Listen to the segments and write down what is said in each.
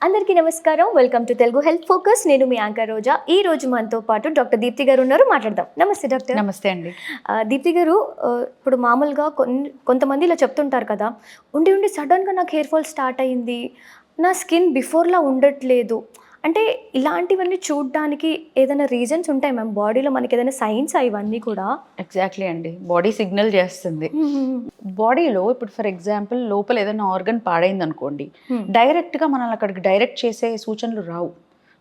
అందరికీ నమస్కారం. Welcome to Telugu health focus. నేను మీ యాంకర్ రోజా. ఈ రోజు మనతో పాటు డాక్టర్ దీప్తి గారు ఉన్నారు. మాట్లాడదాం. నమస్తే డాక్టర్. నమస్తే అండి. దీప్తి గారు, ఇప్పుడు మామూలుగా కొంతమంది ఇలా చెప్తుంటారు కదా, ఉండి ఉండి సడన్గా నాకు హెయిర్ ఫాల్ స్టార్ట్ అయ్యింది, నా స్కిన్ బిఫోర్లా ఉండట్లేదు అంటే, ఇలాంటివన్నీ చూడడానికి ఏదైనా రీజన్స్ ఉంటాయి మ్యామ్? బాడీలో మనకి ఏదైనా సైన్స్ ఇవన్నీ కూడా? ఎగ్జాక్ట్లీ అండి, బాడీ సిగ్నల్ చేస్తుంది. బాడీలో ఇప్పుడు ఫర్ ఎగ్జాంపుల్ లోపల ఏదైనా ఆర్గన్ పాడైంది అనుకోండి, డైరెక్ట్గా మనల్ని అక్కడికి డైరెక్ట్ చేసే సూచనలు రావు.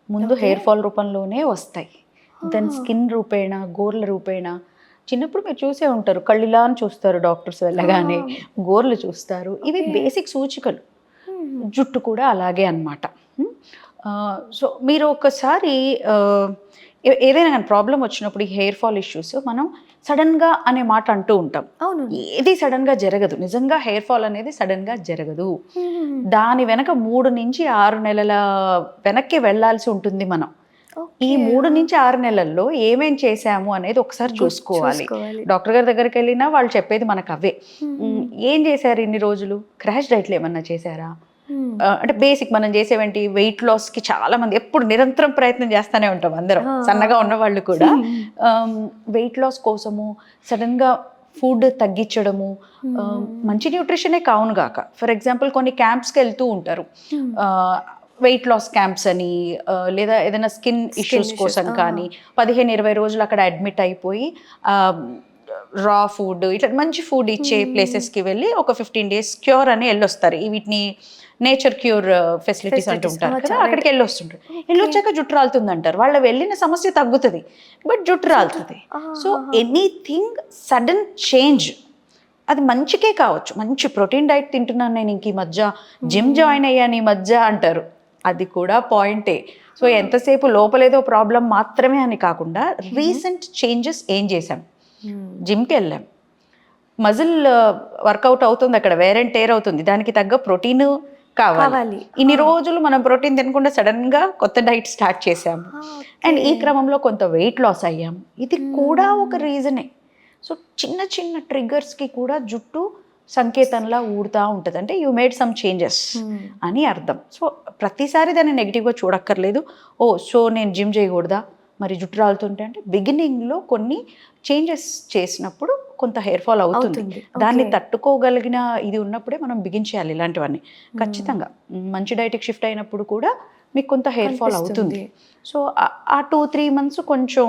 ముందు హెయిర్ ఫాల్ రూపంలోనే వస్తాయి. దాని స్కిన్ రూపేణ, గోర్ల రూపేణ. చిన్నప్పుడు మీరు చూసే ఉంటారు, కళ్ళిలా అని చూస్తారు డాక్టర్స్ వెళ్ళగానే, గోర్లు చూస్తారు. ఇవి బేసిక్ సూచికలు. జుట్టు కూడా అలాగే అన్నమాట. సో మీరు ఒకసారి ఏదైనా కానీ ప్రాబ్లం వచ్చినప్పుడు ఈ హెయిర్ ఫాల్ ఇష్యూస్ మనం సడన్గా అనే మాట అంటూ ఉంటాం. అవును. ఏది సడన్గా జరగదు. నిజంగా హెయిర్ ఫాల్ అనేది సడన్గా జరగదు. దాని వెనక 3 నుంచి 6 నెలల వెనక్కి వెళ్ళాల్సి ఉంటుంది మనం. ఈ 3 నుంచి 6 నెలల్లో ఏమేం చేశాము అనేది ఒకసారి చూసుకోవాలి. డాక్టర్ గారి దగ్గరికి వెళ్ళినా వాళ్ళు చెప్పేది మనకు అవే. ఏం చేశారు ఇన్ని రోజులు? క్రాష్ డైట్లు ఏమన్నా చేశారా? అంటే బేసిక్ మనం చేసేవేంటి, వెయిట్ లాస్కి చాలా మంది ఎప్పుడు నిరంతరం ప్రయత్నం చేస్తూనే ఉంటాం అందరం, సన్నగా ఉన్న వాళ్ళు కూడా. వెయిట్ లాస్ కోసము సడన్గా ఫుడ్ తగ్గించడము, మంచి న్యూట్రిషనే కావును గాక. ఫర్ ఎగ్జాంపుల్ కొన్ని క్యాంప్స్కి వెళ్తూ ఉంటారు, వెయిట్ లాస్ క్యాంప్స్ అని, లేదా ఏదైనా స్కిన్ ఇష్యూస్ కోసం కానీ 15-20 రోజులు అక్కడ అడ్మిట్ అయిపోయి రా ఫుడ్ ఇట్లా మంచి ఫుడ్ ఇచ్చే ప్లేసెస్కి వెళ్ళి ఒక 15 days క్యూర్ అని వెళ్ళొస్తారు. వీటిని నేచర్ క్యూర్ ఫెసిలిటీస్ అంటూ ఉంటారు కదా, అక్కడికి వెళ్ళొస్తుంటారు. వెళ్ళొచ్చాక జుట్టు రాలుతుంది అంటారు. వాళ్ళు వెళ్ళిన సమస్య తగ్గుతుంది, బట్ జుట్టు రాలుతుంది. సో ఎనీథింగ్ సడన్ చేంజ్ అది మంచికే కావచ్చు. మంచి ప్రోటీన్ డైట్ తింటున్నాను నేను ఇంక ఈ మధ్య, జిమ్ జాయిన్ అయ్యాను ఈ మధ్య అంటారు, అది కూడా పాయింటే. సో ఎంతసేపు లోపలేదో ప్రాబ్లం మాత్రమే అని కాకుండా రీసెంట్ చేంజెస్ ఏం చేశాం. జిమ్కి వెళ్ళాం, మజిల్ వర్కౌట్ అవుతుంది, అక్కడ వేర్ అండ్ టేర్ అవుతుంది, దానికి తగ్గ ప్రోటీన్ కావాలి. ఇన్ని రోజులు మనం ప్రోటీన్ తినకుండా సడన్గా కొత్త డైట్ స్టార్ట్ చేసాము, అండ్ ఈ క్రమంలో కొంత వెయిట్ లాస్ అయ్యాం. ఇది కూడా ఒక రీజనే. సో చిన్న చిన్న ట్రిగ్గర్స్కి కూడా జుట్టు సంకేతంలా ఊడుతూ ఉంటుంది, అంటే యూ మేడ్ సమ్ చేంజెస్ అని అర్థం. సో ప్రతిసారి దాన్ని నెగిటివ్గా చూడక్కర్లేదు. సో నేను జిమ్ చేయకూడదా, మరి జుట్టు రాలుతుంటే అంటే బిగినింగ్లో కొన్ని చేంజెస్ చేసినప్పుడు కొంత హెయిర్ ఫాల్ అవుతుంది. దాన్ని తట్టుకోగలిగిన ఇది ఉన్నప్పుడే మనం బిగించేయాలి ఇలాంటివన్నీ. ఖచ్చితంగా మంచి డైట్కి షిఫ్ట్ అయినప్పుడు కూడా మీకు కొంత హెయిర్ ఫాల్ అవుతుంది. సో ఆ 2-3 months కొంచెం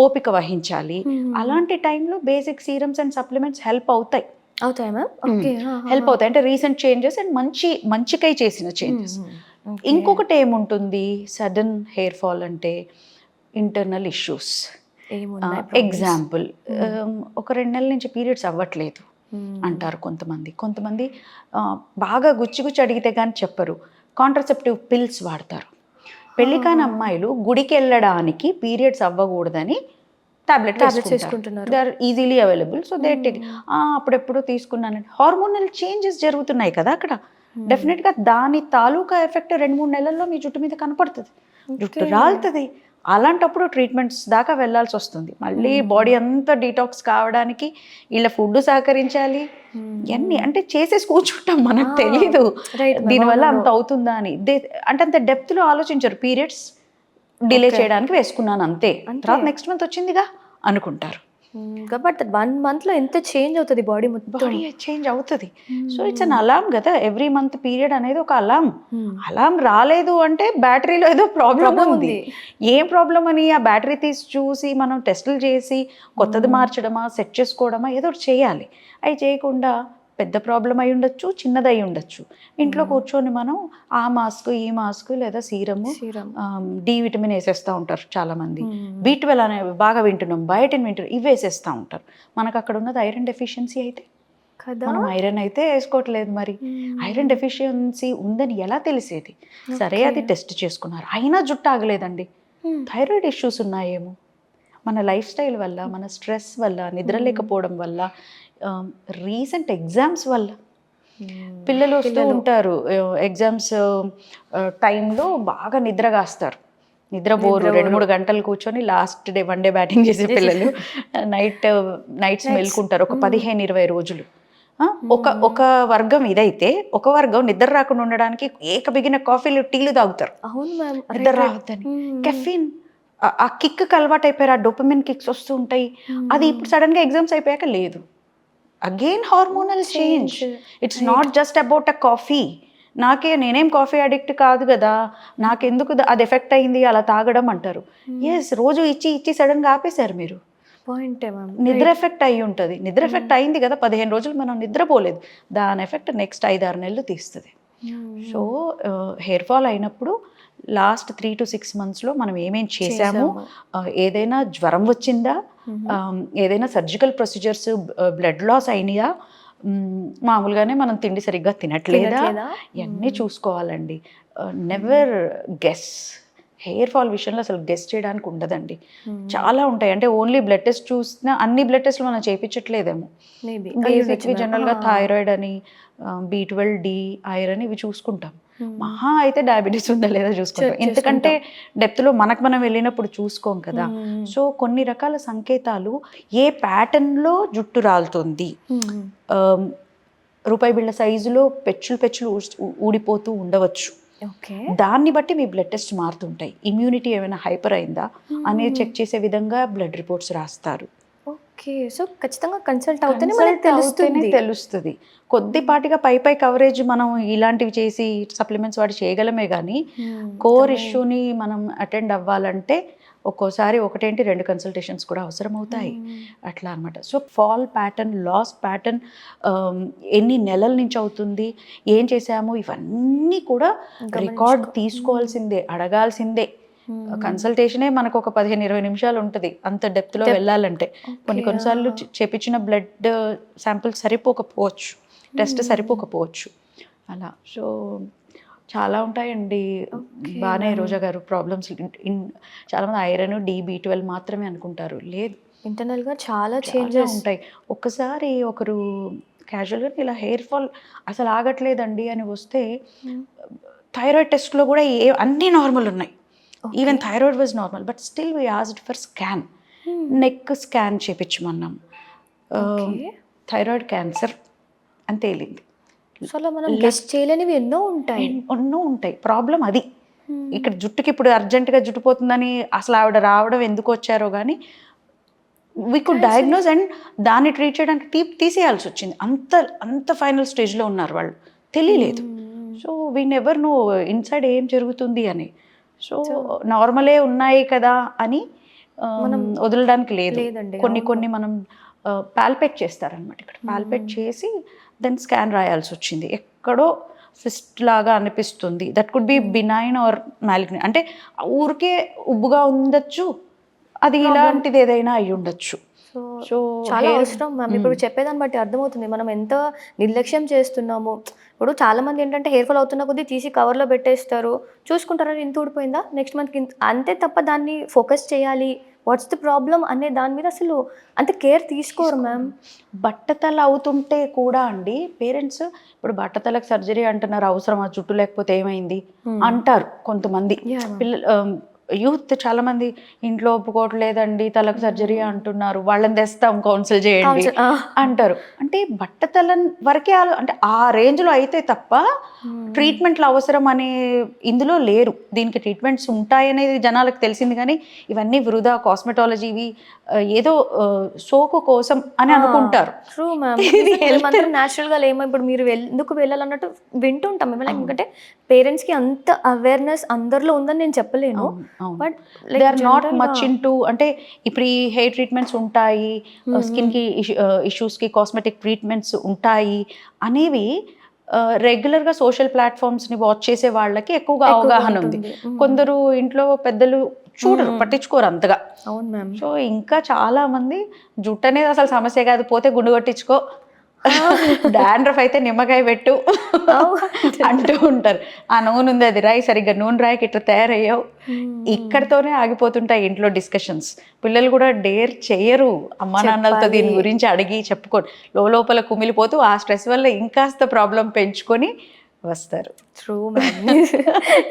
ఓపిక వహించాలి. అలాంటి టైంలో basic serums and supplements help అవుతాయి. హెల్ప్ అవుతాయి అంటే రీసెంట్ చేంజెస్ అండ్ మంచికై చేసిన చేంజెస్. ఇంకొకటి ఏముంటుంది, సడన్ హెయిర్ ఫాల్ అంటే ఇంటర్నల్ ఇష్యూస్. ఎగ్జాంపుల్, ఒక 2 నెలల నుంచి పీరియడ్స్ అవ్వట్లేదు అంటారు కొంతమంది బాగా గుచ్చి అడిగితే కానీ చెప్పరు. కాంట్రసెప్టివ్ పిల్స్ వాడతారు. పెళ్లి కాని అమ్మాయిలు గుడికి వెళ్ళడానికి పీరియడ్స్ అవ్వకూడదని టాబ్లెట్ తీసుకుంటున్నారు. They are easily available, so they take. అప్పుడెప్పుడు తీసుకున్నానండి. హార్మోనల్ చేంజెస్ జరుగుతున్నాయి కదా అక్కడ, డెఫినెట్గా దాని తాలూకా ఎఫెక్ట్ 2-3 నెలల్లో మీ జుట్టు మీద కనపడుతుంది, జుట్టు రాలుతుంది. అలాంటప్పుడు ట్రీట్మెంట్స్ దాకా వెళ్ళాల్సి వస్తుంది. మళ్ళీ బాడీ అంతా డీటాక్స్ కావడానికి వీళ్ళ ఫుడ్ సహకరించాలి. ఇవన్నీ అంటే చేసేసి కూర్చుంటాం, మనకు తెలీదు దీనివల్ల అంత అవుతుందా అని. అంటే అంత డెప్త్లో ఆలోచించరు. పీరియడ్స్ డిలే చేయడానికి వేసుకున్నాను అంతే, తర్వాత నెక్స్ట్ మంత్ వచ్చిందిగా అనుకుంటారు. బట్ 1 monthలో ఎంత చేంజ్ అవుతుంది బాడీ మొత్తం, బాడీ చేంజ్ అవుతుంది. సో ఇట్స్ అన్ అలార్మ్ కదా, ఎవ్రీ మంత్ పీరియడ్ అనేది ఒక అలార్మ్ రాలేదు అంటే బ్యాటరీలో ఏదో ప్రాబ్లం ఉంది. ఏం ప్రాబ్లం అని ఆ బ్యాటరీ తీసి చూసి మనం టెస్టులు చేసి కొత్తది మార్చడమా, సెట్ చేసుకోవడమా, ఏదో ఒకటి చేయాలి. అవి చేయకుండా పెద్ద ప్రాబ్లం అయి ఉండొచ్చు, చిన్నది అయి ఉండొచ్చు. ఇంట్లో కూర్చొని మనం ఆ మాస్క్ ఈ మాస్క్ లేదా సీరము, డి విటమిన్ వేసేస్తూ ఉంటారు చాలామంది. B12 అనేవి బాగా వింటున్నాం, బయోటిన్ వింటున్నాం, ఇవి వేసేస్తూ ఉంటారు. మనకు అక్కడ ఉన్నది ఐరన్ డెఫిషియన్సీ అయితే మనం ఐరన్ అయితే వేసుకోవట్లేదు. మరి ఐరన్ డెఫిషియన్సీ ఉందని ఎలా తెలిసేది? సరే అది టెస్ట్ చేసుకున్నారు, అయినా జుట్టు ఆగలేదండి. థైరాయిడ్ ఇష్యూస్ ఉన్నాయేమో, మన లైఫ్ స్టైల్ వల్ల, మన స్ట్రెస్ వల్ల, నిద్ర లేకపోవడం వల్ల, రీసెంట్ ఎగ్జామ్స్ వల్ల. పిల్లలు వస్తూ ఉంటారు ఎగ్జామ్స్ టైంలో బాగా నిద్రగాస్తారు, నిద్రపోరు, 2-3 గంటలు కూర్చొని లాస్ట్ డే 1 day బ్యాటింగ్ చేసే పిల్లలు నైట్స్ మెలుకుంటారు ఒక 15-20 రోజులు. ఒక వర్గం ఇదైతే ఒక వర్గం నిద్ర రాకుండా ఉండడానికి ఏకబిగిన కాఫీలు టీలు తాగుతారు. అవును మ్యామ్. నిద్ర రావద్దని. కెఫీన్ ఆ కిక్ అలవాటు అయిపోయారు, ఆ డోపమిన్ కిక్స్ వస్తూ ఉంటాయి. అది ఇప్పుడు సడన్ గా ఎగ్జామ్స్ అయిపోయాక లేదు. Again hormonal change. It's not just about a coffee. నేనేం కాఫీ అడిక్ట్ కాదు కదా, నాకెందుకు అది ఎఫెక్ట్ అయింది అలా తాగడం అంటారు. ఎస్, రోజు ఇచ్చి ఇచ్చి సడన్ గా ఆపేశారు మీరు. పాయింటే మ్యామ్. నిద్ర ఎఫెక్ట్ అయ్యి ఉంటుంది. నిద్ర ఎఫెక్ట్ అయింది కదా, 15 రోజులు మనం నిద్రపోలేదు, దాని ఎఫెక్ట్ నెక్స్ట్ 5-6 నెలలు తీస్తుంది. సో హెయిర్ ఫాల్ అయినప్పుడు లాస్ట్ 3 to 6 monthsలో మనం ఏమేం చేసాము, ఏదైనా జ్వరం వచ్చిందా, ఏదైనా సర్జికల్ ప్రొసీజర్స్, బ్లడ్ లాస్ అయినాయా, మామూలుగానే మనం తిండి సరిగ్గా తినట్లేదా, ఇవన్నీ చూసుకోవాలండి. Never guess. హెయిర్ ఫాల్ విషయంలో అసలు గెస్ చేయడానికి ఉండదండి. చాలా ఉంటాయి. అంటే ఓన్లీ బ్లడ్ టెస్ట్ చూసినా అన్ని బ్లడ్ టెస్ట్లు మనం చేయించట్లేదేమో. బేసిక్లీ జనరల్గా థైరాయిడ్ అని, B12D, ఐరన్ ఇవి చూసుకుంటాం. మహా అయితే డయాబెటీస్ ఉందా లేదా చూసుకుంటాం. ఎందుకంటే డెప్త్లో మనం వెళ్ళినప్పుడు చూసుకోం కదా. సో కొన్ని రకాల సంకేతాలు, ఏ ప్యాటర్న్లో జుట్టు రాలుతుంది, రూపాయి బిళ్ళ సైజులో పెచ్చులు ఊడిపోతూ ఉండవచ్చు. దాన్ని బట్టి మీ బ్లడ్ టెస్ట్ మారుతుంటాయి. ఇమ్యూనిటీ ఏమైనా హైపర్ అయిందా అనేది చెక్ చేసే విధంగా బ్లడ్ రిపోర్ట్స్ రాస్తారు. ఓకే. సో ఖచ్చితంగా కన్సల్ట్ అవుతేనే తెలుస్తుంది. కొద్దిపాటిగా పై కవరేజ్ మనం ఇలాంటివి చేసి సప్లిమెంట్స్ వాడి చేయగలమే కానీ కోర్ ఇష్యూని మనం అటెండ్ అవ్వాలంటే ఒక్కోసారి 1-2 కన్సల్టేషన్స్ కూడా అవసరం అవుతాయి. అట్లా అనమాట. So fall pattern, loss pattern ఎన్ని నెలల నుంచి అవుతుంది, ఏం చేసాము, ఇవన్నీ కూడా రికార్డ్ తీసుకోవాల్సిందే, అడగాల్సిందే. కన్సల్టేషనే మనకు ఒక 15-20 నిమిషాలు ఉంటుంది అంత డెప్త్లో వెళ్ళాలంటే. కొన్నిసార్లు చేపించిన బ్లడ్ శాంపిల్ సరిపోకపోవచ్చు, టెస్ట్ సరిపోకపోవచ్చు అలా. సో చాలా ఉంటాయండి. బాగానే రోజా గారు ప్రాబ్లమ్స్. చాలామంది ఐరన్, B12 మాత్రమే అనుకుంటారు. లేదు, ఇంటర్నల్గా చాలా చేంజెస్ ఉంటాయి. ఒక్కసారి ఒకరు క్యాజువల్గా ఇలా హెయిర్ ఫాల్ అసలు ఆగట్లేదండి అని వస్తే, థైరాయిడ్ టెస్ట్లో కూడా అన్నీ నార్మల్ ఉన్నాయి. Even thyroid was normal, but still we asked for scan. Neck scan చేపించమన్నాం. థైరాయిడ్ క్యాన్సర్ అని తేలింది. సో అలా మనం గెస్ చేయలేనివి ఎన్నో ఉంటాయి. ప్రాబ్లం అది. ఇక్కడ జుట్టుకి ఇప్పుడు అర్జెంటుగా జుట్టు పోతుందని అసలు ఆవిడ రావడం ఎందుకు వచ్చారో కానీ వీ కుడ్ డయాగ్నోజ్ అండ్ దాన్ని ట్రీట్ చేయడానికి తీసేయాల్సి వచ్చింది. అంత ఫైనల్ స్టేజ్లో ఉన్నారు వాళ్ళు, తెలియలేదు. So we never know inside ఏం జరుగుతుంది అని. సో నార్మలే ఉన్నాయి కదా అని మనం వదలడానికి లేదు. కొన్ని మనం పాల్పేట్ చేస్తారనమాట. ఇక్కడ పాల్పేట్ చేసి దెన్ స్కాన్ రాయాల్సి వచ్చింది. ఎక్కడో సిస్ట్ లాగా అనిపిస్తుంది. That could be benign or malignant. అంటే ఊరికే ఉబ్బుగా ఉండొచ్చు, అది ఇలాంటిది ఏదైనా అయి ఉండొచ్చు. సో చాలా అవసరం మ్యామ్. ఇప్పుడు చెప్పేదాన్ని బట్టి అర్థమవుతుంది మనం ఎంత నిర్లక్ష్యం చేస్తున్నాము. ఇప్పుడు చాలామంది ఏంటంటే హెయిర్ ఫాల్ అవుతున్న కొద్దీ తీసి కవర్లో పెట్టేస్తారు, చూసుకుంటారా ఇంత ఊడిపోయిందా, నెక్స్ట్ మంత్కి అంతే తప్ప దాన్ని ఫోకస్ చేయాలి, వాట్స్ ద ప్రాబ్లం అనే దాని మీద అసలు అంత కేర్ తీసుకోరు మ్యామ్. బట్టతల అవుతుంటే కూడా అండి పేరెంట్స్, ఇప్పుడు బట్టతలకు సర్జరీ అంటున్నారు, అవసరమా, జుట్టు లేకపోతే ఏమైంది అంటారు కొంతమంది పిల్లలు. యూత్ చాలా మంది ఇంట్లో ఒప్పుకోవట్లేదండి, తలకు సర్జరీ అంటున్నారు, వాళ్ళని తెస్తాం కౌన్సిల్ చేయండి అంటారు. అంటే బట్టతల వరకే అంటే ఆ రేంజ్లో అయితే తప్ప ట్రీట్మెంట్లు అవసరం అనే ఇందులో లేరు. దీనికి ట్రీట్మెంట్స్ ఉంటాయనేది జనాలకు తెలిసింది కానీ ఇవన్నీ వృధా, కాస్మెటాలజీ, ఇవి ఏదో సోకు కోసం అని అనుకుంటారు. True ma'am. న్యాచురల్గా ఏమో ఇప్పుడు మీరు ఎందుకు వెళ్ళాలన్నట్టు వింటుంటాం మేము. ఎందుకంటే పేరెంట్స్కి అంత అవేర్నెస్ అందరిలో ఉందని నేను చెప్పలేను. But they are not much into, అంటే ఇప్పుడు ఈ హెయిర్ ట్రీట్మెంట్స్ ఉంటాయి, స్కిన్కి ఇష్యూస్కి కాస్మెటిక్ ట్రీట్మెంట్స్ ఉంటాయి అనేవి రెగ్యులర్గా సోషల్ ప్లాట్ఫామ్స్ని వాచ్ చేసే వాళ్ళకి ఎక్కువగా అవగాహన ఉంది. కొందరు ఇంట్లో పెద్దలు చూడరు, పట్టించుకోరు అంతగా. అవును మ్యామ్. సో ఇంకా చాలా మంది జుట్టు అనేది అసలు సమస్య కాదు, పోతే గుండు కొట్టించుకో, డాండ్రఫ్ అయితే నిమ్మకాయ పెట్టు అంటూ ఉంటారు. ఆ నూనె ఉంది, అది రాయి, సరిగ్గా నూనె రాయికి ఇట్లా తయారయ్యావు. ఇక్కడితోనే ఆగిపోతుంటాయి ఇంట్లో డిస్కషన్స్. పిల్లలు కూడా డేర్ చేయరు అమ్మా నాన్నలతో దీని గురించి అడిగి చెప్పుకోరు. లోపల కుమిలిపోతూ ఆ స్ట్రెస్ వల్ల ఇంకాస్త ప్రాబ్లం పెంచుకొని వస్తారు. True ma'am.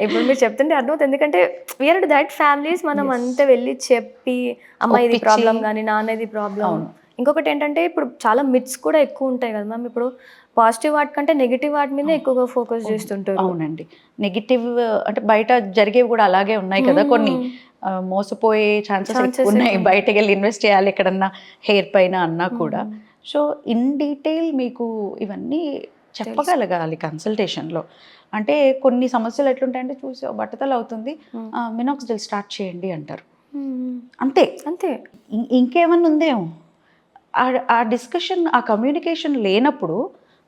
ఇప్పుడు మీరు చెప్తుంటే అర్థమవుతుంది. ఎందుకంటే వీఆర్ దట్ ఫ్యామిలీస్, మనం అంతా వెళ్ళి చెప్పి అమ్మ ఇది ప్రాబ్లం కానీ నాన్నది ప్రాబ్లం, ఇంకొకటి ఏంటంటే ఇప్పుడు చాలా మిత్స్ కూడా ఎక్కువ ఉంటాయి కదా మ్యామ్. ఇప్పుడు పాజిటివ్ వాటి కంటే నెగిటివ్ వాటి మీద ఎక్కువగా ఫోకస్ చేస్తుంటారు. అవునండి. నెగిటివ్ అంటే బయట జరిగేవి కూడా అలాగే ఉన్నాయి కదా కొన్ని. మోసపోయే ఛాన్సెస్ ఉన్నాయి. బయటకు వెళ్ళి ఇన్వెస్ట్ చేయాలి ఎక్కడన్నా హెయిర్ పైన అన్నా కూడా. సో ఇన్ డీటెయిల్ మీకు ఇవన్నీ చెప్పగలగాలి కన్సల్టేషన్లో. అంటే కొన్ని సమస్యలు ఎట్లుంటాయంటే చూసి బట్టతలు అవుతుంది, మినాక్సిడిల్ స్టార్ట్ చేయండి అంటారు. అంతే అంతే. ఇంకేమన్నా ఉందేమో. ఆ డిస్కషన్, ఆ కమ్యూనికేషన్ లేనప్పుడు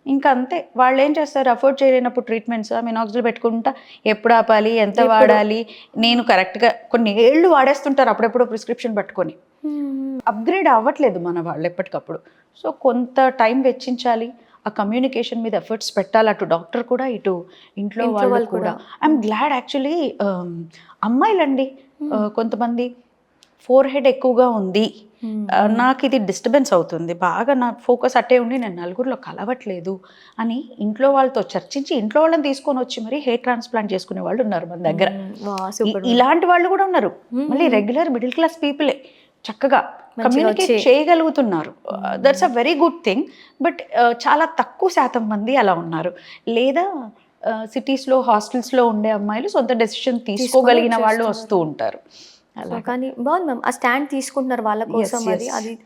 ఇంకా అంతే. వాళ్ళు ఏం చేస్తారు, అఫోర్డ్ చేయలేనప్పుడు ట్రీట్మెంట్స్ మినాక్సిడిల్ పెట్టుకుంటా, ఎప్పుడు ఆపాలి, ఎంత వాడాలి, నేను కరెక్ట్గా కొన్ని ఏళ్ళు వాడేస్తుంటారు అప్పుడెప్పుడు ప్రిస్క్రిప్షన్ పట్టుకొని. అప్గ్రేడ్ అవ్వట్లేదు మన వాళ్ళు ఎప్పటికప్పుడు. సో కొంత టైం వెచ్చించాలి, ఆ కమ్యూనికేషన్ మీద ఎఫర్ట్స్ పెట్టాలి, అటు డాక్టర్ కూడా ఇటు ఇంట్లో వాళ్ళు కూడా. I'm glad actually. అమ్మాయిలండి కొంతమంది ఫోర్ హెడ్ ఎక్కువగా ఉంది, నాకు ఇది డిస్టర్బెన్స్ అవుతుంది, బాగా నా ఫోకస్ అట్టే ఉండి నేను నలుగురిలో కలవట్లేదు అని ఇంట్లో వాళ్ళతో చర్చించి ఇంట్లో వాళ్ళని తీసుకొని వచ్చి మరి హెయిర్ ట్రాన్స్ప్లాంట్ చేసుకునే వాళ్ళు ఉన్నారు మన దగ్గర. ఇలాంటి వాళ్ళు కూడా ఉన్నారు. మళ్ళీ రెగ్యులర్ మిడిల్ క్లాస్ పీపులే చక్కగా కమ్యూనికేట్ చేయగలుగుతున్నారు. That's a very good thing. But చాలా తక్కువ శాతం మంది అలా ఉన్నారు. లేదా సిటీస్లో హాస్టల్స్లో ఉండే అమ్మాయిలు సొంత డెసిషన్ తీసుకోగలిగిన వాళ్ళు వస్తూ ఉంటారు. కానీ బాగుంది మ్యామ్, ఆ స్టాండ్ తీసుకుంటున్నారు వాళ్ళ కోసం.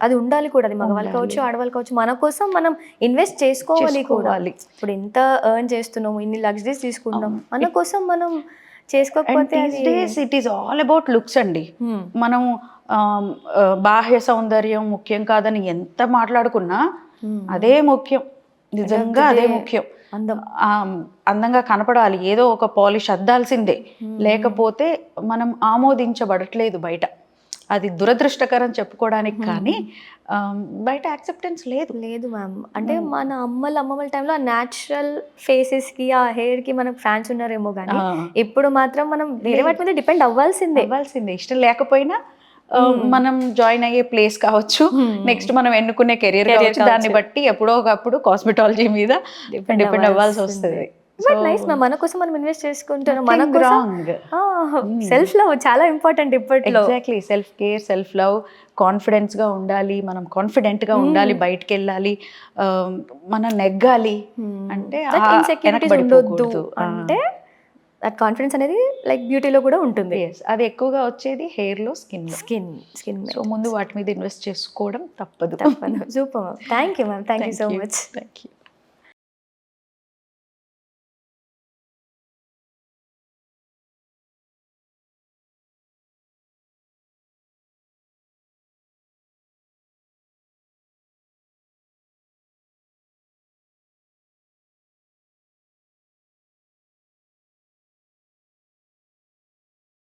అది ఉండాలి కూడా. అది మగవాళ్ళు కావచ్చు, ఆడవాళ్ళు కావచ్చు, మన కోసం మనం ఇన్వెస్ట్ చేసుకోవాలి కూడా. ఇప్పుడు ఎంత ఎర్న్ చేస్తున్నాము, ఇన్ని లగ్జరీస్ తీసుకుంటాం, మన కోసం మనం చేసుకోకపోతే it is all about looks అండి. మనం బాహ్య సౌందర్యం ముఖ్యం కాదని ఎంత మాట్లాడుకున్నా అదే ముఖ్యం, నిజంగా అదే ముఖ్యం. అందంగా కనపడాలి, ఏదో ఒక పాలిష్ అద్దాల్సిందే, లేకపోతే మనం ఆమోదించబడట్లేదు బయట. అది దురదృష్టకరం చెప్పుకోవడానికి, కానీ బయట యాక్సెప్టెన్స్ లేదు మ్యామ్. అంటే మన అమ్మల టైంలో ఆ న్యాచురల్ ఫేసెస్కి, ఆ హెయిర్కి మనకు ఫ్యాన్స్ ఉన్నారేమో, కానీ ఇప్పుడు మాత్రం మనం వేరే వాటి మీద డిపెండ్ అవ్వాల్సిందే. ఇష్టం లేకపోయినా మనం జాయిన్ అయ్యే ప్లేస్ కావచ్చు, నెక్స్ట్ మనం ఎన్నుకునే కెరీర్ కావచ్చు, దాన్ని బట్టి ఎప్పుడో ఒకప్పుడు కాస్మెటాలజీ మీద డిపెండ్ అవ్వాల్సి వస్తుంది. బట్ నైస్ మ్యామ్, మన కోసం మనం ఇన్వెస్ట్ చేసుకుంటున్నాం. మన కోసం సెల్ఫ్ లవ్ చాలా ఇంపార్టెంట్ ఇప్పట్లో. Exactly. Self care, self love, కాన్ఫిడెన్స్గా ఉండాలి, మనం కాన్ఫిడెంట్గా ఉండాలి, బయటకు వెళ్ళాలి, మనం నెగ్గాలి. అంటే ఇన్సెక్యూరిటీస్ ఉండొద్దు. అంటే దట్ కాన్ఫిడెన్స్ అనేది లైక్ బ్యూటీలో కూడా ఉంటుంది. అది ఎక్కువగా వచ్చేది హెయిర్లో, స్కిన్. సో ముందు వాటి మీద ఇన్వెస్ట్ చేసుకోవడం తప్పదు. Super ma'am. Thank you ma'am. Thank you so much. Thank you.